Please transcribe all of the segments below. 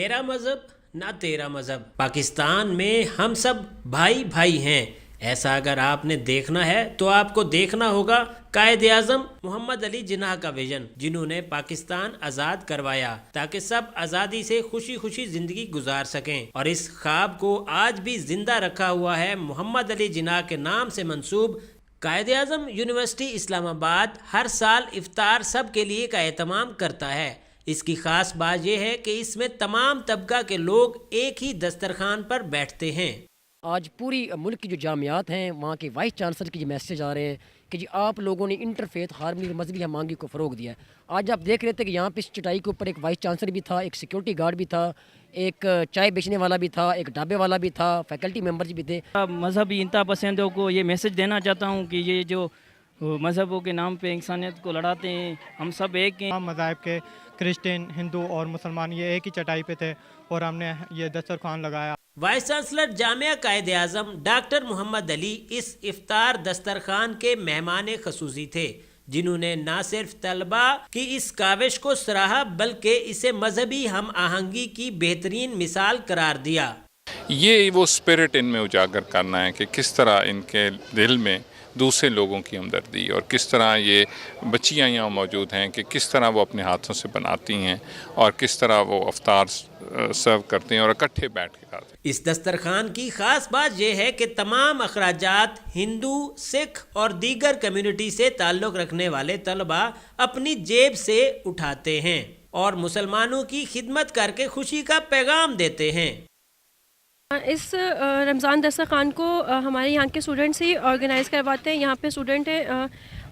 میرا مذہب نہ تیرا مذہب، پاکستان میں ہم سب بھائی بھائی ہیں، ایسا اگر آپ نے دیکھنا ہے تو آپ کو دیکھنا ہوگا قائد اعظم محمد علی جناح کا ویژن، جنہوں نے پاکستان آزاد کروایا تاکہ سب آزادی سے خوشی خوشی زندگی گزار سکیں، اور اس خواب کو آج بھی زندہ رکھا ہوا ہے محمد علی جناح کے نام سے منسوب قائد اعظم یونیورسٹی اسلام آباد ہر سال افطار سب کے لیے کا اہتمام کرتا ہے۔ اس کی خاص بات یہ ہے کہ اس میں تمام طبقہ کے لوگ ایک ہی دسترخوان پر بیٹھتے ہیں۔ آج پوری ملک کی جو جامعات ہیں وہاں کے وائس چانسلر کی جو میسیج آ رہے ہیں کہ جی آپ لوگوں نے انٹرفیتھ ہارمنی اور مذہبی ہم آہنگی کو فروغ دیا ہے۔ آج آپ دیکھ رہے تھے کہ یہاں پہ اس چٹائی کے اوپر ایک وائس چانسلر بھی تھا، ایک سیکیورٹی گارڈ بھی تھا، ایک چائے بیچنے والا بھی تھا، ایک ڈھابے والا بھی تھا، فیکلٹی ممبرز بھی تھے۔ مذہبی انتہا پسندوں کو یہ میسج دینا چاہتا ہوں کہ یہ جو مذہبوں کے نام پہ انسانیت کو لڑاتے ہیں، ہم سب ایک ہیں۔ تمام مذاہب کے کرسچن، ہندو اور مسلمان یہ ایک ہی چٹائی پہ تھے اور ہم نے یہ دسترخوان لگایا۔ وائس چانسلر جامعہ قائد اعظم ڈاکٹر محمد علی اس افطار دسترخوان کے مہمان خصوصی تھے، جنہوں نے نہ صرف طلباء کی اس کاوش کو سراہا بلکہ اسے مذہبی ہم آہنگی کی بہترین مثال قرار دیا۔ یہ وہ اسپرٹ ان میں اجاگر کرنا ہے کہ کس طرح ان کے دل میں دوسرے لوگوں کی ہمدردی، اور کس طرح یہ بچیاں یہاں موجود ہیں کہ کس طرح وہ اپنے ہاتھوں سے بناتی ہیں اور کس طرح وہ افطار سرو کرتے ہیں اور اکٹھے بیٹھ کے کھاتے ہیں۔ اس دسترخوان کی خاص بات یہ ہے کہ تمام اخراجات ہندو، سکھ اور دیگر کمیونٹی سے تعلق رکھنے والے طلباء اپنی جیب سے اٹھاتے ہیں اور مسلمانوں کی خدمت کر کے خوشی کا پیغام دیتے ہیں۔ اس رمضان دسترخوان کو ہمارے یہاں کے اسٹوڈنٹس ہی آرگنائز کرواتے ہیں۔ یہاں پہ اسٹوڈنٹ ہیں،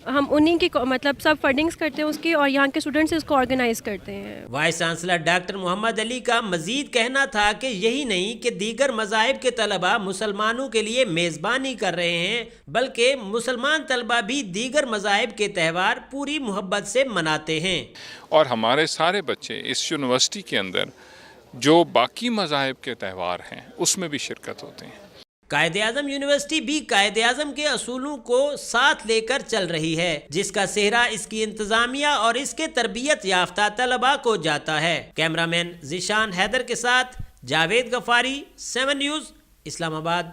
ہم انہیں کی مطلب سب فنڈنگز کرتے ہیں اس کی، اور یہاں کے اسٹوڈنٹس اس کو آرگنائز کرتے ہیں۔ وائس چانسلر ڈاکٹر محمد علی کا مزید کہنا تھا کہ یہی نہیں کہ دیگر مذاہب کے طلباء مسلمانوں کے لیے میزبانی کر رہے ہیں، بلکہ مسلمان طلباء بھی دیگر مذاہب کے تہوار پوری محبت سے مناتے ہیں۔ اور ہمارے سارے بچے اس یونیورسٹی کے اندر جو باقی مذاہب کے تہوار ہیں اس میں بھی شرکت ہوتے ہیں۔ قائد اعظم یونیورسٹی بھی قائد اعظم کے اصولوں کو ساتھ لے کر چل رہی ہے، جس کا سہرا اس کی انتظامیہ اور اس کے تربیت یافتہ طلباء کو جاتا ہے۔ کیمرہ مین ذیشان حیدر کے ساتھ جاوید غفاری، 7 نیوز، اسلام آباد۔